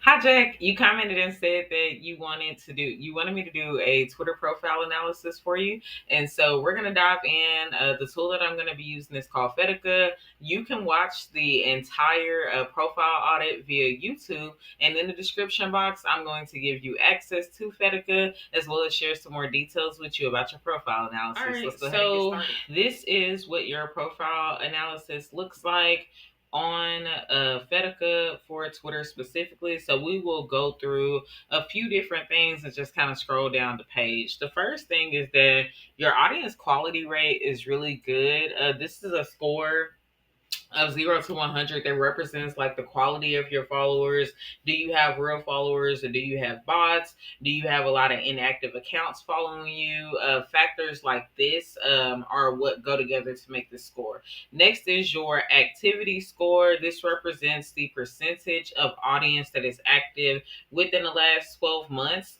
Hi Jack, you commented and said that you wanted me to do a Twitter profile analysis for you. And so we're gonna dive in. The tool that I'm gonna be using is called Fedica. You can watch the entire profile audit via YouTube, and in the description box, I'm going to give you access to Fedica as well as share some more details with you about your profile analysis. All right, let's go ahead and get started. This is what your profile analysis looks like on Fedica for Twitter specifically. So we will go through a few different things and just kind of scroll down the page. The first thing is that your audience quality rate is really good. This is a score of 0 to 100 that represents like the quality of your followers. Do you have real followers or do you have bots? Do you have a lot of inactive accounts following you? Factors like this are what go together to make this score. Next is your activity score. This represents the percentage of audience that is active within the last 12 months.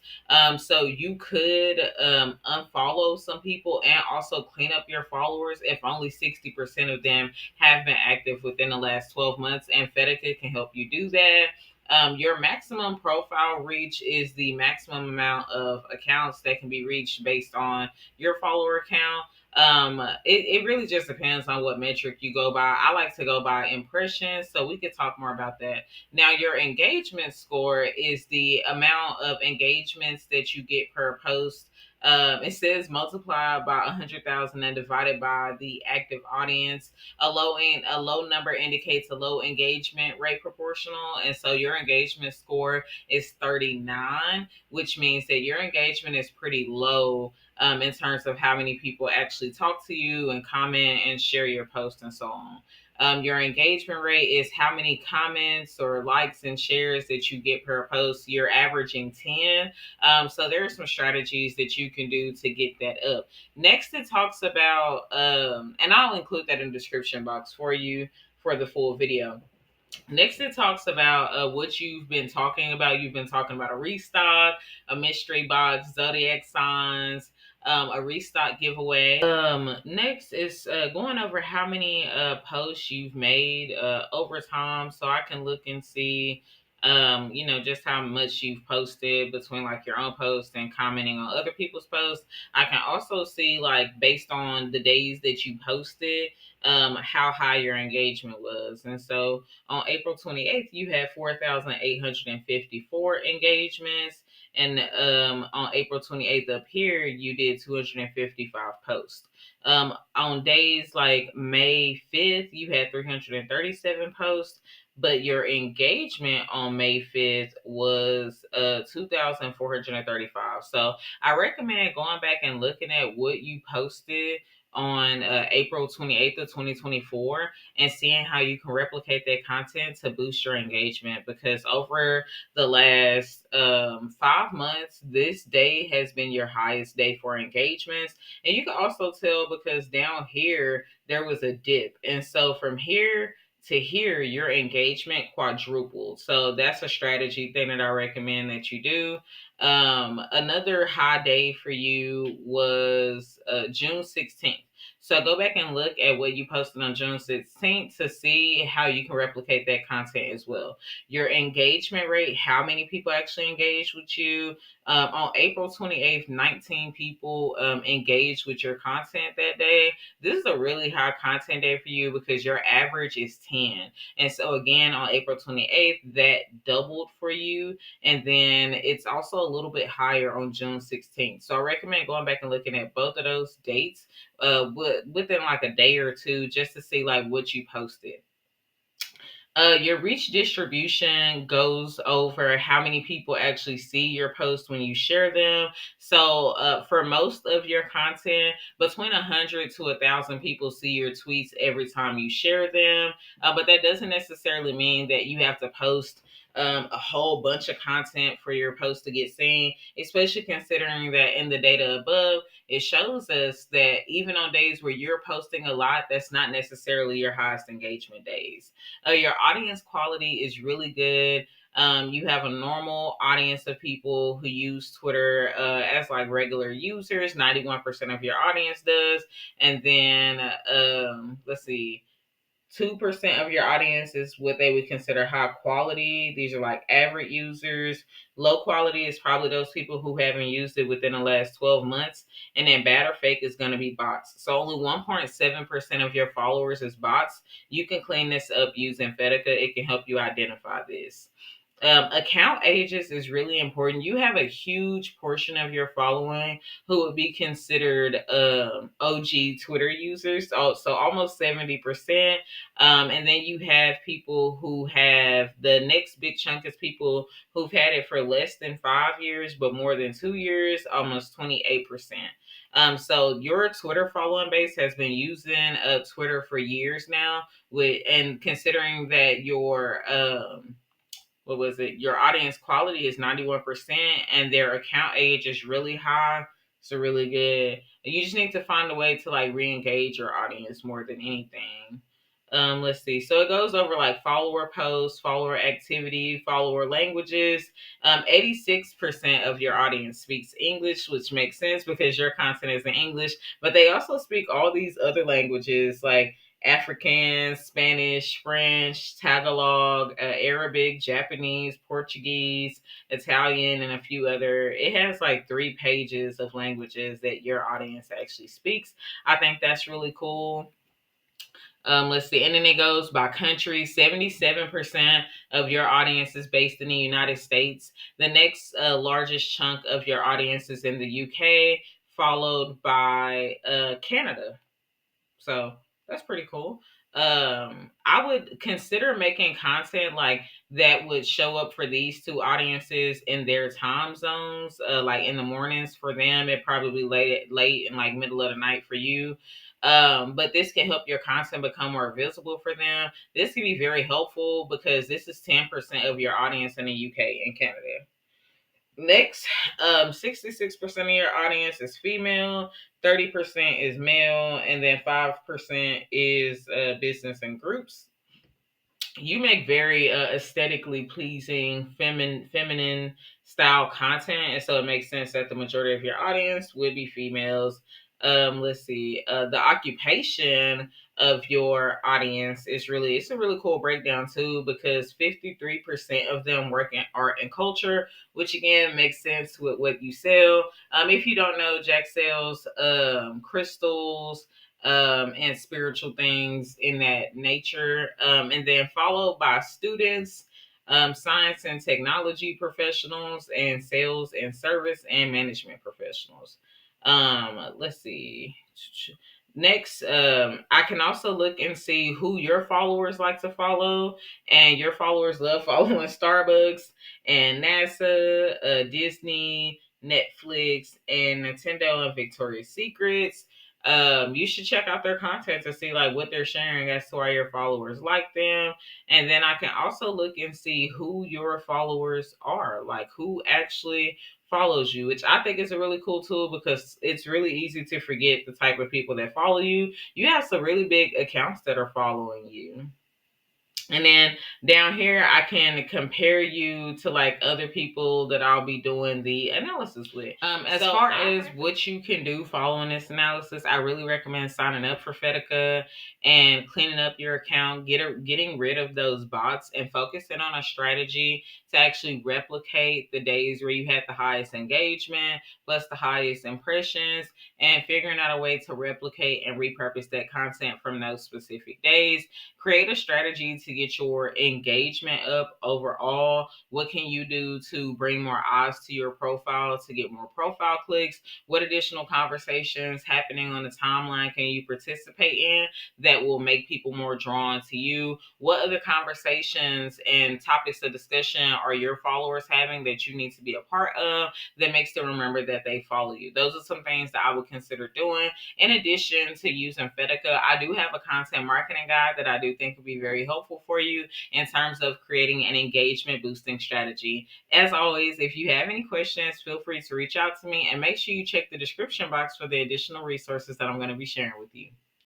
So you could unfollow some people and also clean up your followers if only 60% of them have been active within the last 12 months, and Fedica can help you do that. Your maximum profile reach is the maximum amount of accounts that can be reached based on your follower count. It really just depends on what metric you go by. I like to go by impressions, so we could talk more about that. Now, your engagement score is the amount of engagements that you get per post. It says multiply by 100,000 and divided by the active audience. A low number indicates a low engagement rate proportional, and so your engagement score is 39, which means that your engagement is pretty low in terms of how many people actually talk to you and comment and share your post and so on. Your engagement rate is how many comments or likes and shares that you get per post. You're averaging 10. So there are some strategies that you can do to get that up. Next, it talks about, and I'll include that in the description box for you for the full video. Next, it talks about what you've been talking about. You've been talking about a restock, a mystery box, zodiac signs, a restock giveaway. Next is going over how many posts you've made over time, so I can look and see, just how much you've posted between like your own posts and commenting on other people's posts. I can also see like based on the days that you posted, how high your engagement was, and so on April 28th, you had 4,854 engagements. And on April 28th up here, you did 255 posts. On days like May 5th, you had 337 posts, but your engagement on May 5th was 2,435. So I recommend going back and looking at what you posted on April 28th of 2024 and seeing how you can replicate that content to boost your engagement, because over the last 5 months, this day has been your highest day for engagements. And you can also tell because down here there was a dip, and so from here to here your engagement quadrupled. So that's a strategy thing that I recommend that you do. Another high day for you was June 16th. So go back and look at what you posted on June 16th to see how you can replicate that content as well. Your engagement rate, how many people actually engaged with you. On April 28th, 19 people engaged with your content that day. This is a really high content day for you because your average is 10. And so again, on April 28th, that doubled for you. And then it's also a little bit higher on June 16th. So I recommend going back and looking at both of those dates within like a day or two just to see like what you posted. Your reach distribution goes over how many people actually see your posts when you share them. So, for most of your content, between 100 to 1,000 people see your tweets every time you share them. But that doesn't necessarily mean that you have to post a whole bunch of content for your post to get seen, especially considering that in the data above, it shows us that even on days where you're posting a lot, that's not necessarily your highest engagement days. Your audience quality is really good. You have a normal audience of people who use Twitter as like regular users. 91% of your audience does. And then let's see. 2% of your audience is what they would consider high quality. These are like average users. Low quality is probably those people who haven't used it within the last 12 months. And then bad or fake is going to be bots. So only 1.7% of your followers is bots. You can clean this up using Fedica. It can help you identify this. Account ages is really important. You have a huge portion of your following who would be considered OG Twitter users, so almost 70%. And then you have people who have the next big chunk is people who've had it for less than 5 years, but more than 2 years, almost 28%. So your Twitter following base has been using Twitter for years now, and considering that your what was it? Your audience quality is 91% and their account age is really high. So really good. And you just need to find a way to like re-engage your audience more than anything. Let's see. So it goes over like follower posts, follower activity, follower languages. 86% of your audience speaks English, which makes sense because your content is in English, but they also speak all these other languages like Afrikaans, Spanish, French, Tagalog, Arabic, Japanese, Portuguese, Italian, and a few other. It has like 3 pages of languages that your audience actually speaks. I think that's really cool. Let's see. And then it goes by country. 77% of your audience is based in the United States. The next largest chunk of your audience is in the UK, followed by Canada. So that's pretty cool. I would consider making content like that would show up for these two audiences in their time zones. Like in the mornings for them, it probably late in like middle of the night for you. But this can help your content become more visible for them. This can be very helpful because this is 10% of your audience in the UK and Canada. Next, 66% of your audience is female, 30% is male, and then 5% is business and groups. You make very aesthetically pleasing feminine style content, and so it makes sense that the majority of your audience would be females. Let's see, the occupation of your audience is really, it's a really cool breakdown too, because 53% of them work in art and culture, which again makes sense with what you sell. If you don't know, Jack sells crystals, and spiritual things in that nature. And then followed by students, science and technology professionals, and sales and service and management professionals. Let's see. Next, I can also look and see who your followers like to follow, and your followers love following Starbucks and NASA, Disney, Netflix, and Nintendo and Victoria's Secrets. You should check out their content to see like what they're sharing as to why your followers like them. And then I can also look and see who your followers are, like who actually follows you, which I think is a really cool tool because it's really easy to forget the type of people that follow you. You have some really big accounts that are following you. And then down here, I can compare you to like other people that I'll be doing the analysis with. As far as what you can do following this analysis, I really recommend signing up for Fedica and cleaning up your account, getting rid of those bots, and focusing on a strategy to actually replicate the days where you had the highest engagement plus the highest impressions, and figuring out a way to replicate and repurpose that content from those specific days. Create a strategy to get your engagement up overall. What can you do to bring more eyes to your profile to get more profile clicks? What additional conversations happening on the timeline can you participate in that will make people more drawn to you? What other conversations and topics of discussion are your followers having that you need to be a part of that makes them remember that they follow you? Those are some things that I would consider doing. In addition to using Fedica, I do have a content marketing guide that I do think would be very helpful for you in terms of creating an engagement boosting strategy. As always, if you have any questions, feel free to reach out to me, and make sure you check the description box for the additional resources that I'm going to be sharing with you.